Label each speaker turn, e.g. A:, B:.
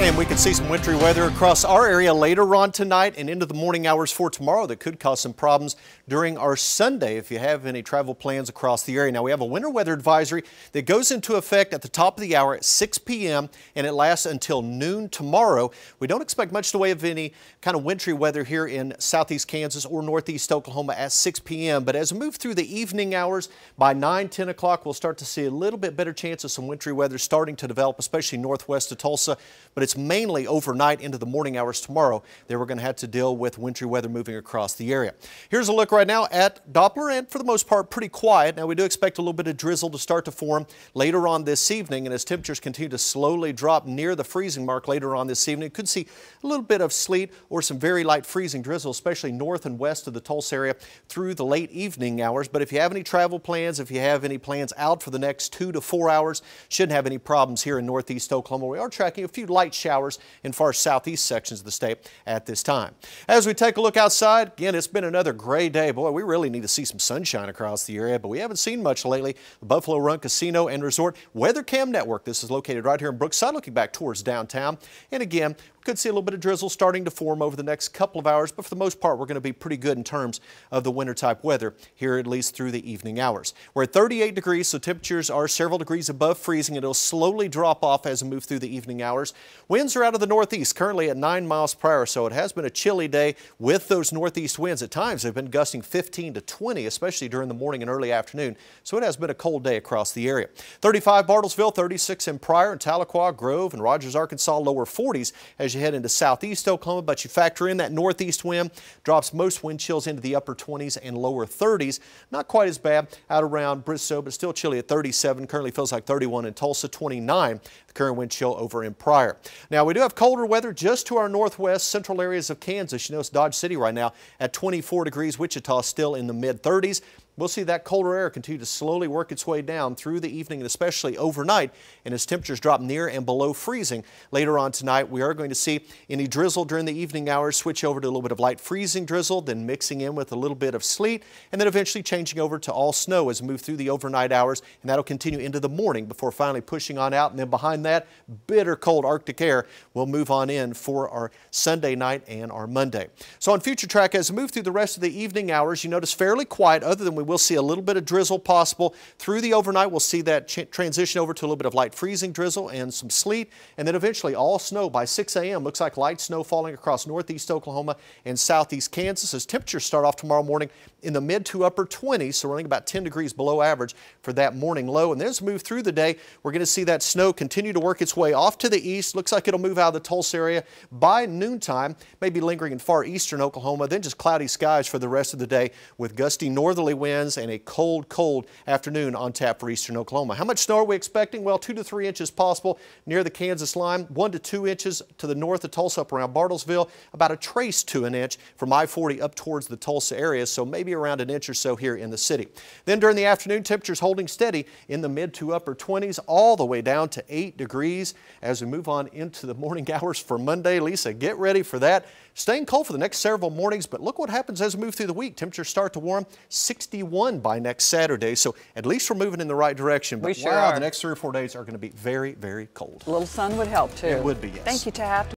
A: And we can see some wintry weather across our area later on tonight and into the morning hours for tomorrow that could cause some problems during our Sunday if you have any travel plans across the area. Now, we have a winter weather advisory that goes into effect at the top of the hour at 6 p.m. and it lasts until noon tomorrow. We don't expect much in the way of any kind of wintry weather here in southeast Kansas or northeast Oklahoma at 6 p.m. But as we move through the evening hours, by 9, 10 o'clock, we'll start to see a little bit better chance of some wintry weather starting to develop, especially northwest of Tulsa. But it's mainly overnight into the morning hours tomorrow that we're going to have to deal with wintry weather moving across the area. Here's a look right now at Doppler, and for the most part pretty quiet. Now, we do expect a little bit of drizzle to start to form later on this evening, and as temperatures continue to slowly drop near the freezing mark later on this evening, could see a little bit of sleet or some very light freezing drizzle, especially north and west of the Tulsa area through the late evening hours. But if you have any travel plans, if you have any plans out for the next 2 to 4 hours, shouldn't have any problems here in northeast Oklahoma. We are tracking a few light showers in far southeast sections of the state at this time. As we take a look outside, again, it's been another gray day. Boy, we really need to see some sunshine across the area, but we haven't seen much lately. The Buffalo Run Casino and Resort WeatherCam Network. This is located right here in Brookside, looking back towards downtown. And again, we could see a little bit of drizzle starting to form over the next couple of hours, but for the most part, we're going to be pretty good in terms of the winter type weather here, at least through the evening hours. We're at 38 degrees, so temperatures are several degrees above freezing, and it'll slowly drop off as we move through the evening hours. Winds are out of the northeast, currently at 9 miles per hour, so it has been a chilly day with those northeast winds. At times, they've been gusting 15 to 20, especially during the morning and early afternoon, so it has been a cold day across the area. 35 Bartlesville, 36 in Pryor and Tahlequah, Grove and Rogers, Arkansas, lower 40s as you head into southeast Oklahoma, but you factor in that northeast wind, drops most wind chills into the upper 20s and lower 30s. Not quite as bad out around Bristow, but still chilly at 37. Currently feels like 31 in Tulsa, 29 the current wind chill over in Pryor. Now, we do have colder weather just to our northwest central areas of Kansas. You notice Dodge City right now at 24 degrees, Wichita still in the mid 30s. We'll see that colder air continue to slowly work its way down through the evening and especially overnight. And as temperatures drop near and below freezing later on tonight, we are going to see any drizzle during the evening hours switch over to a little bit of light freezing drizzle, then mixing in with a little bit of sleet, and then eventually changing over to all snow as we move through the overnight hours. And that'll continue into the morning before finally pushing on out. And then behind that, bitter cold Arctic air will move on in for our Sunday night and our Monday. So on Future Track, as we move through the rest of the evening hours, you notice fairly quiet, other than we will see a little bit of drizzle possible through the overnight. We'll see that transition over to a little bit of light freezing drizzle and some sleet, and then eventually all snow by 6 a.m. Looks like light snow falling across northeast Oklahoma and southeast Kansas as temperatures start off tomorrow morning in the mid to upper 20s, so running about 10 degrees below average for that morning low. And then as we move through the day, we're going to see that snow continue to work its way off to the east. Looks like it'll move out of the Tulsa area by noontime, maybe lingering in far eastern Oklahoma, then just cloudy skies for the rest of the day with gusty northerly winds and a cold afternoon on tap for eastern Oklahoma. How much snow are we expecting? Well, 2 to 3 inches possible near the Kansas line, 1 to 2 inches to the north of Tulsa up around Bartlesville, about a trace to an inch from I-40 up towards the Tulsa area, so maybe around an inch or so here in the city. Then during the afternoon, temperatures holding steady in the mid to upper 20s all the way down to 8 degrees as we move on into the morning hours for Monday. Lisa, get ready for that. Staying cold for the next several mornings, but look what happens as we move through the week. Temperatures start to warm, 61 by next Saturday, so at least we're moving in the right direction. But
B: we sure are.
A: The next 3 or 4 days are going to be very, very cold.
B: A little sun would help too.
A: It would be, yes.
B: Thank you, Taft.